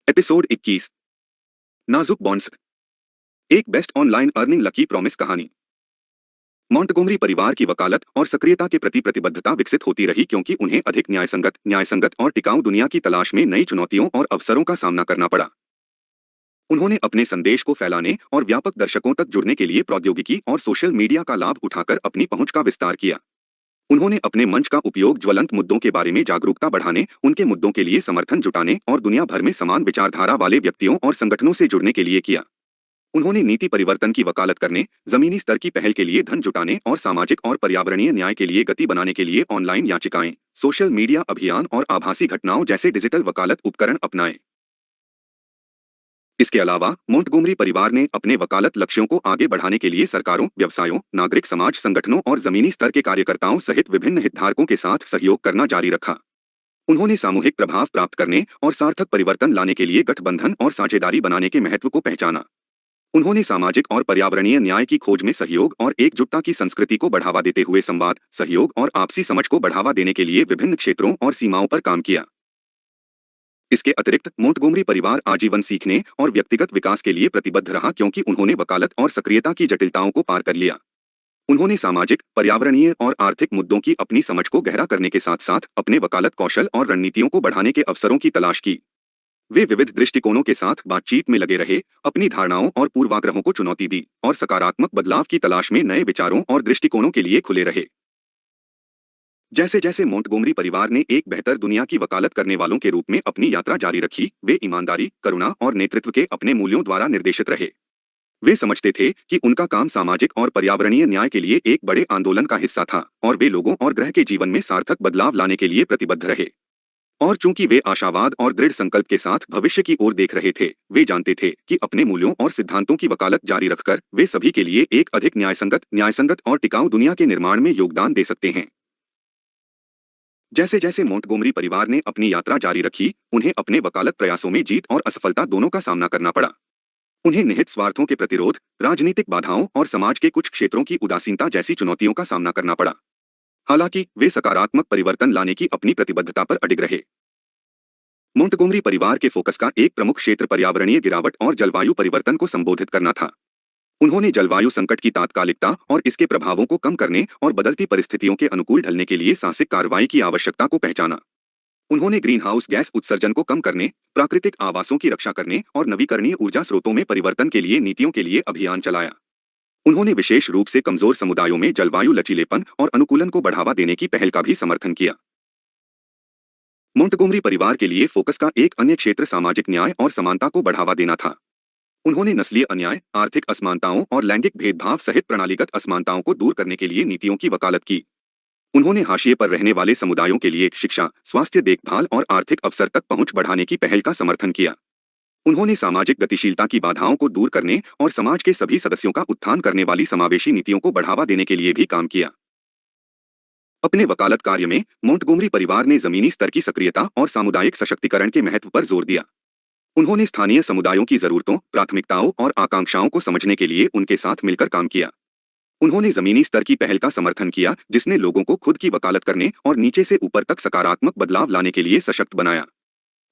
Episode 21। नाजुक bonds. एक best online earning lucky promise कहानी। मॉन्टगोमरी परिवार की वकालत और सक्रियता के प्रति प्रतिबद्धता विकसित होती रही क्योंकि उन्हें अधिक न्यायसंगत और टिकाऊ दुनिया की तलाश में नई चुनौतियों और अवसरों का सामना करना पड़ा। उन्होंने अपने संदेश को फैलाने और व्यापक दर्शकों तक जुड़ने के लिए प्रौद्योगिकी और सोशल मीडिया का लाभ उठाकर अपनी पहुंच का विस्तार किया। उन्होंने अपने मंच का उपयोग ज्वलंत मुद्दों के बारे में जागरूकता बढ़ाने, उनके मुद्दों के लिए समर्थन जुटाने और दुनिया भर में समान विचारधारा वाले व्यक्तियों और संगठनों से जुड़ने के लिए किया। उन्होंने नीति परिवर्तन की वकालत करने, जमीनी स्तर की पहल के लिए धन जुटाने और सामाजिक और पर्यावरणीय न्याय के लिए गति बनाने के लिए ऑनलाइन याचिकाएं, सोशल मीडिया अभियान और आभासी घटनाओं जैसे डिजिटल वकालत उपकरण अपनाए। इसके अलावा मोंटगोमरी परिवार ने अपने वकालत लक्ष्यों को आगे बढ़ाने के लिए सरकारों, व्यवसायों, नागरिक समाज संगठनों और जमीनी स्तर के कार्यकर्ताओं सहित विभिन्न हितधारकों के साथ सहयोग करना जारी रखा। उन्होंने सामूहिक प्रभाव प्राप्त करने और सार्थक परिवर्तन लाने के लिए गठबंधन और साझेदारी बनाने के महत्व को पहचाना। उन्होंने सामाजिक और पर्यावरणीय न्याय की खोज में सहयोग और एकजुटता की संस्कृति को बढ़ावा देते हुए संवाद, सहयोग और आपसी समझ को बढ़ावा देने के लिए विभिन्न क्षेत्रों और सीमाओं पर काम किया। इसके अतिरिक्त मोंटगोमरी परिवार आजीवन सीखने और व्यक्तिगत विकास के लिए प्रतिबद्ध रहा क्योंकि उन्होंने वकालत और सक्रियता की जटिलताओं को पार कर लिया। उन्होंने सामाजिक, पर्यावरणीय और आर्थिक मुद्दों की अपनी समझ को गहरा करने के साथ साथ अपने वकालत कौशल और रणनीतियों को बढ़ाने के अवसरों की तलाश की। वे विविध दृष्टिकोणों के साथ बातचीत में लगे रहे, अपनी धारणाओं और पूर्वाग्रहों को चुनौती दी और सकारात्मक बदलाव की तलाश में नए विचारों और दृष्टिकोणों के लिए खुले रहे। जैसे जैसे मोंटगोमरी परिवार ने एक बेहतर दुनिया की वकालत करने वालों के रूप में अपनी यात्रा जारी रखी, वे ईमानदारी, करुणा और नेतृत्व के अपने मूल्यों द्वारा निर्देशित रहे। वे समझते थे कि उनका काम सामाजिक और पर्यावरणीय न्याय के लिए एक बड़े आंदोलन का हिस्सा था और वे लोगों और ग्रह के जीवन में सार्थक बदलाव लाने के लिए प्रतिबद्ध रहे। और चूंकि वे आशावाद और दृढ़ संकल्प के साथ भविष्य की ओर देख रहे थे, वे जानते थे कि अपने मूल्यों और सिद्धांतों की वकालत जारी रखकर वे सभी के लिए एक अधिक न्यायसंगत और टिकाऊ दुनिया के निर्माण में योगदान दे सकते हैं। जैसे जैसे मोंटगोमरी परिवार ने अपनी यात्रा जारी रखी, उन्हें अपने वकालत प्रयासों में जीत और असफलता दोनों का सामना करना पड़ा। उन्हें निहित स्वार्थों के प्रतिरोध, राजनीतिक बाधाओं और समाज के कुछ क्षेत्रों की उदासीनता जैसी चुनौतियों का सामना करना पड़ा। हालांकि वे सकारात्मक परिवर्तन लाने की अपनी प्रतिबद्धता पर अडिग रहे। मोंटगोमरी परिवार के फोकस का एक प्रमुख क्षेत्र पर्यावरणीय गिरावट और जलवायु परिवर्तन को संबोधित करना था। उन्होंने जलवायु संकट की तात्कालिकता और इसके प्रभावों को कम करने और बदलती परिस्थितियों के अनुकूल ढलने के लिए साहसिक कार्रवाई की आवश्यकता को पहचाना। उन्होंने ग्रीनहाउस गैस उत्सर्जन को कम करने, प्राकृतिक आवासों की रक्षा करने और नवीकरणीय ऊर्जा स्रोतों में परिवर्तन के लिए नीतियों के लिए अभियान चलाया। उन्होंने विशेष रूप से कमजोर समुदायों में जलवायु लचीलेपन और अनुकूलन को बढ़ावा देने की पहल का भी समर्थन किया। मोंटगोमरी परिवार के लिए फोकस का एक अन्य क्षेत्र सामाजिक न्याय और समानता को बढ़ावा देना था। उन्होंने नस्लीय अन्याय, आर्थिक असमानताओं और लैंगिक भेदभाव सहित प्रणालीगत असमानताओं को दूर करने के लिए नीतियों की वकालत की। उन्होंने हाशिए पर रहने वाले समुदायों के लिए शिक्षा, स्वास्थ्य देखभाल और आर्थिक अवसर तक पहुंच बढ़ाने की पहल का समर्थन किया। उन्होंने सामाजिक गतिशीलता की बाधाओं को दूर करने और समाज के सभी सदस्यों का उत्थान करने वाली समावेशी नीतियों को बढ़ावा देने के लिए भी काम किया। अपने वकालत कार्य में मोंटगोमरी परिवार ने जमीनी स्तर की सक्रियता और सामुदायिक सशक्तिकरण के महत्व पर जोर दिया। उन्होंने स्थानीय समुदायों की जरूरतों, प्राथमिकताओं और आकांक्षाओं को समझने के लिए उनके साथ मिलकर काम किया। उन्होंने जमीनी स्तर की पहल का समर्थन किया जिसने लोगों को खुद की वकालत करने और नीचे से ऊपर तक सकारात्मक बदलाव लाने के लिए सशक्त बनाया।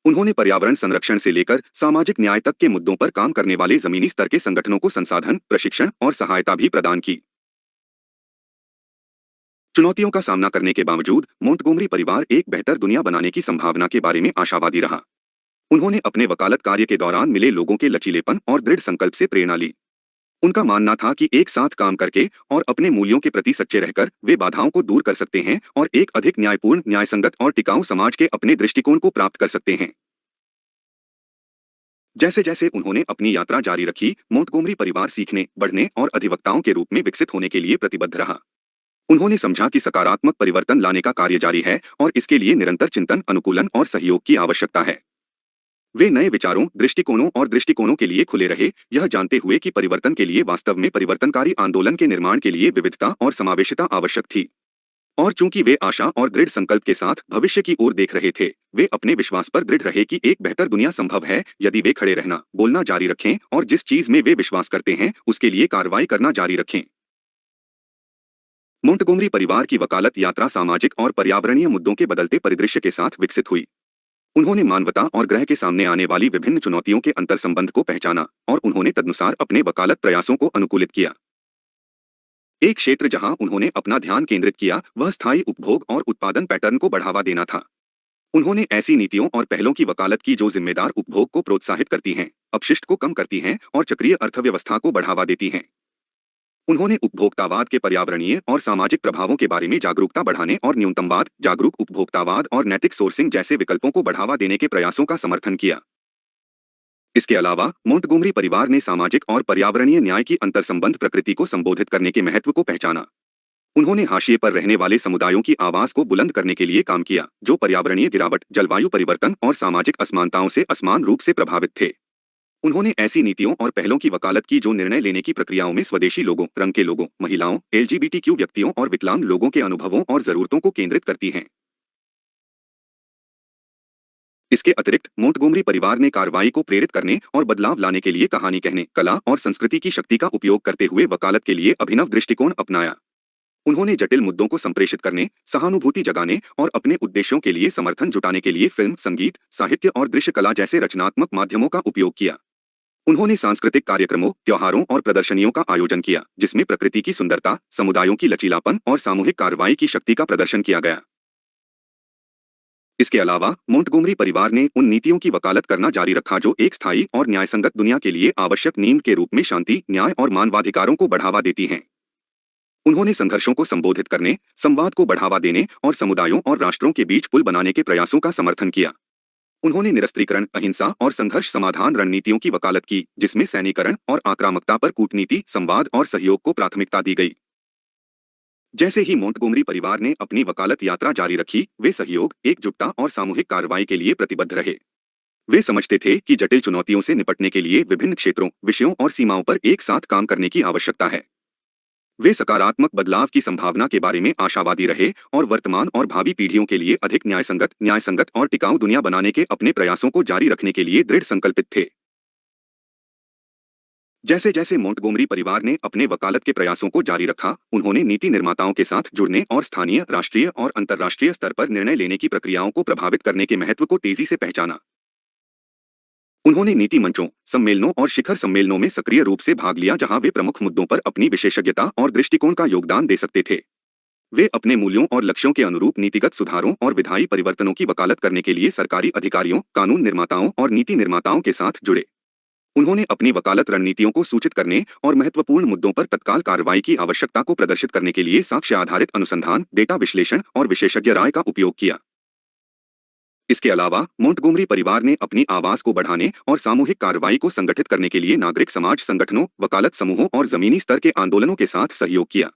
उन्होंने पर्यावरण संरक्षण से लेकर सामाजिक न्याय तक के मुद्दों पर काम करने वाले जमीनी स्तर के संगठनों को संसाधन, प्रशिक्षण और सहायता भी प्रदान की। चुनौतियों का सामना करने के बावजूद मोंटगोमरी परिवार एक बेहतर दुनिया बनाने की संभावना के बारे में आशावादी रहा। उन्होंने अपने वकालत कार्य के दौरान मिले लोगों के लचीलेपन और दृढ़ संकल्प से प्रेरणा ली। उनका मानना था कि एक साथ काम करके और अपने मूल्यों के प्रति सच्चे रहकर वे बाधाओं को दूर कर सकते हैं और एक अधिक न्यायपूर्ण, न्यायसंगत और टिकाऊ समाज के अपने दृष्टिकोण को प्राप्त कर सकते हैं। जैसे जैसे उन्होंने अपनी यात्रा जारी रखी, मोंटगोमरी परिवार सीखने, बढ़ने और अधिवक्ताओं के रूप में विकसित होने के लिए प्रतिबद्ध रहा। उन्होंने समझा कि सकारात्मक परिवर्तन लाने का कार्य जारी है और इसके लिए निरंतर चिंतन, अनुकूलन और सहयोग की आवश्यकता है। वे नए विचारों, दृष्टिकोणों के लिए खुले रहे, यह जानते हुए कि परिवर्तन के लिए वास्तव में परिवर्तनकारी आंदोलन के निर्माण के लिए विविधता और समावेशिता आवश्यक थी। और चूंकि वे आशा और दृढ़ संकल्प के साथ भविष्य की ओर देख रहे थे, वे अपने विश्वास पर दृढ़ रहे कि एक बेहतर दुनिया संभव है यदि वे खड़े रहना, बोलना जारी रखें और जिस चीज में वे विश्वास करते हैं उसके लिए कार्रवाई करना जारी रखें। मोंटगोमरी परिवार की वकालत यात्रा सामाजिक और पर्यावरणीय मुद्दों के बदलते परिदृश्य के साथ विकसित हुई। उन्होंने मानवता और ग्रह के सामने आने वाली विभिन्न चुनौतियों के अंतर्संबंध को पहचाना और उन्होंने तदनुसार अपने वकालत प्रयासों को अनुकूलित किया। एक क्षेत्र जहां उन्होंने अपना ध्यान केंद्रित किया वह स्थायी उपभोग और उत्पादन पैटर्न को बढ़ावा देना था। उन्होंने ऐसी नीतियों और पहलों की वकालत की जो जिम्मेदार उपभोग को प्रोत्साहित करती हैं, अपशिष्ट को कम करती हैं और चक्रीय अर्थव्यवस्था को बढ़ावा देती हैं। उन्होंने उपभोक्तावाद के पर्यावरणीय और सामाजिक प्रभावों के बारे में जागरूकता बढ़ाने और न्यूनतमवाद, जागरूक उपभोक्तावाद और नैतिक सोर्सिंग जैसे विकल्पों को बढ़ावा देने के प्रयासों का समर्थन किया। इसके अलावा मोंटगोमरी परिवार ने सामाजिक और पर्यावरणीय न्याय की अंतर्संबंध प्रकृति को संबोधित करने के महत्व को पहचाना। उन्होंने हाशिए पर रहने वाले समुदायों की आवाज को बुलंद करने के लिए काम किया, जो पर्यावरणीय गिरावट, जलवायु परिवर्तन और सामाजिक असमानताओं से असमान रूप से प्रभावित थे। उन्होंने ऐसी नीतियों और पहलों की वकालत की जो निर्णय लेने की प्रक्रियाओं में स्वदेशी लोगों, रंग के लोगों, महिलाओं, एलजीबीटीक्यू व्यक्तियों और विकलांग लोगों के अनुभवों और जरूरतों को केंद्रित करती हैं। इसके अतिरिक्त मोंटगोमरी परिवार ने कार्रवाई को प्रेरित करने और बदलाव लाने के लिए कहानी कहने, कला और संस्कृति की शक्ति का उपयोग करते हुए वकालत के लिए अभिनव दृष्टिकोण अपनाया। उन्होंने जटिल मुद्दों को संप्रेषित करने, सहानुभूति जगाने और अपने उद्देश्यों के लिए समर्थन जुटाने के लिए फिल्म, संगीत, साहित्य और दृश्य कला जैसे रचनात्मक माध्यमों का उपयोग किया। उन्होंने सांस्कृतिक कार्यक्रमों, त्योहारों और प्रदर्शनियों का आयोजन किया, जिसमें प्रकृति की सुंदरता, समुदायों की लचीलापन और सामूहिक कार्रवाई की शक्ति का प्रदर्शन किया गया। इसके अलावा मोंटगोमरी परिवार ने उन नीतियों की वकालत करना जारी रखा जो एक स्थायी और न्यायसंगत दुनिया के लिए आवश्यक नींव के रूप में शांति, न्याय और मानवाधिकारों को बढ़ावा देती हैं। उन्होंने संघर्षों को संबोधित करने, संवाद को बढ़ावा देने और समुदायों और राष्ट्रों के बीच पुल बनाने के प्रयासों का समर्थन किया। उन्होंने निरस्त्रीकरण, अहिंसा और संघर्ष समाधान रणनीतियों की वकालत की, जिसमें सैनिकरण और आक्रामकता पर कूटनीति, संवाद और सहयोग को प्राथमिकता दी गई। जैसे ही मोंटगोमरी परिवार ने अपनी वकालत यात्रा जारी रखी, वे सहयोग, एकजुटता और सामूहिक कार्रवाई के लिए प्रतिबद्ध रहे। वे समझते थे कि जटिल चुनौतियों से निपटने के लिए विभिन्न क्षेत्रों, विषयों और सीमाओं पर एक साथ काम करने की आवश्यकता है। वे सकारात्मक बदलाव की संभावना के बारे में आशावादी रहे और वर्तमान और भावी पीढ़ियों के लिए अधिक न्यायसंगत और टिकाऊ दुनिया बनाने के अपने प्रयासों को जारी रखने के लिए दृढ़ संकल्पित थे। जैसे जैसे मोंटगोमरी परिवार ने अपने वकालत के प्रयासों को जारी रखा, उन्होंने नीति निर्माताओं के साथ जुड़ने और स्थानीय, राष्ट्रीय और अंतर्राष्ट्रीय स्तर पर निर्णय लेने की प्रक्रियाओं को प्रभावित करने के महत्व को तेजी से पहचाना। उन्होंने नीति मंचों, सम्मेलनों और शिखर सम्मेलनों में सक्रिय रूप से भाग लिया जहां वे प्रमुख मुद्दों पर अपनी विशेषज्ञता और दृष्टिकोण का योगदान दे सकते थे। वे अपने मूल्यों और लक्ष्यों के अनुरूप नीतिगत सुधारों और विधायी परिवर्तनों की वकालत करने के लिए सरकारी अधिकारियों, कानून निर्माताओं और नीति निर्माताओं के साथ जुड़े। उन्होंने अपनी वकालत रणनीतियों को सूचित करने और महत्वपूर्ण मुद्दों पर तत्काल कार्रवाई की आवश्यकता को प्रदर्शित करने के लिए साक्ष्य आधारित अनुसंधान, डेटा विश्लेषण और विशेषज्ञ राय का उपयोग किया। इसके अलावा मोंटगोमरी परिवार ने अपनी आवाज को बढ़ाने और सामूहिक कार्रवाई को संगठित करने के लिए नागरिक समाज संगठनों, वकालत समूहों और जमीनी स्तर के आंदोलनों के साथ सहयोग किया।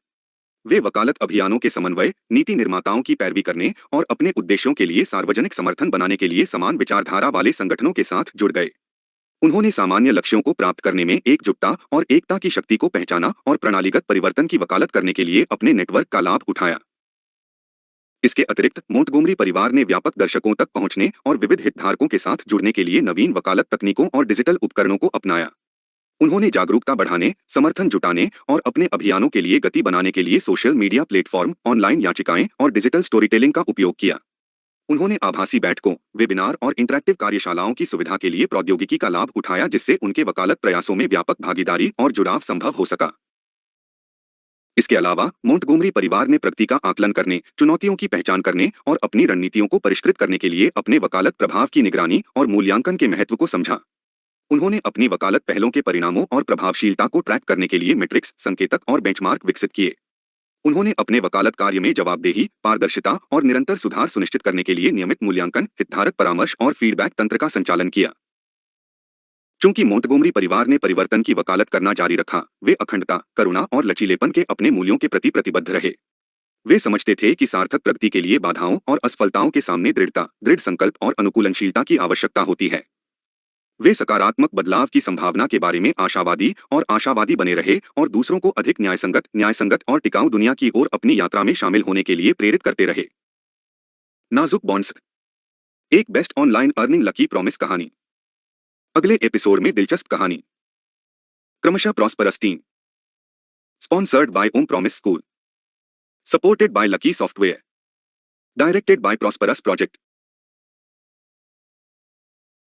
वे वकालत अभियानों के समन्वय, नीति निर्माताओं की पैरवी करने और अपने उद्देश्यों के लिए सार्वजनिक समर्थन बनाने के लिए समान विचारधारा वाले संगठनों के साथ जुड़ गए। उन्होंने सामान्य लक्ष्यों को प्राप्त करने में एकजुटता और एकता की शक्ति को पहचाना और प्रणालीगत परिवर्तन की वकालत करने के लिए अपने नेटवर्क का लाभ उठाया। इसके अतिरिक्त मोंटगोमरी परिवार ने व्यापक दर्शकों तक पहुंचने और विविध हितधारकों के साथ जुड़ने के लिए नवीन वकालत तकनीकों और डिजिटल उपकरणों को अपनाया। उन्होंने जागरूकता बढ़ाने, समर्थन जुटाने और अपने अभियानों के लिए गति बनाने के लिए सोशल मीडिया प्लेटफॉर्म, ऑनलाइन याचिकाएं और डिजिटल स्टोरीटेलिंग का उपयोग किया। उन्होंने आभासी बैठकों, वेबिनार और इंटरैक्टिव कार्यशालाओं की सुविधा के लिए प्रौद्योगिकी का लाभ उठाया जिससे उनके वकालत प्रयासों में व्यापक भागीदारी और जुड़ाव संभव हो सका। इसके अलावा मोंटगोमरी परिवार ने प्रगति का आकलन करने, चुनौतियों की पहचान करने और अपनी रणनीतियों को परिष्कृत करने के लिए अपने वकालत प्रभाव की निगरानी और मूल्यांकन के महत्व को समझा। उन्होंने अपनी वकालत पहलों के परिणामों और प्रभावशीलता को ट्रैक करने के लिए मैट्रिक्स, संकेतक और बेंचमार्क विकसित किए। उन्होंने अपने वकालत कार्य में जवाबदेही, पारदर्शिता और निरंतर सुधार सुनिश्चित करने के लिए नियमित मूल्यांकन, हितधारक परामर्श और फीडबैक तंत्र का संचालन किया। चूंकि मोंटगोमरी परिवार ने परिवर्तन की वकालत करना जारी रखा, वे अखंडता, करुणा और लचीलेपन के अपने मूल्यों के प्रति प्रतिबद्ध रहे। वे समझते थे कि सार्थक प्रगति के लिए बाधाओं और असफलताओं के सामने दृढ़ संकल्प और अनुकूलनशीलता की आवश्यकता होती है। वे सकारात्मक बदलाव की संभावना के बारे में आशावादी बने रहे और दूसरों को अधिक न्यायसंगत और टिकाऊ दुनिया की ओर अपनी यात्रा में शामिल होने के लिए प्रेरित करते रहे। नाजुक बॉन्ड्स, एक best online earning lucky promise कहानी। अगले एपिसोड में दिलचस्प कहानी। क्रमशः prosperous team, sponsored by Om promise school, supported by lucky software, directed by prosperous project.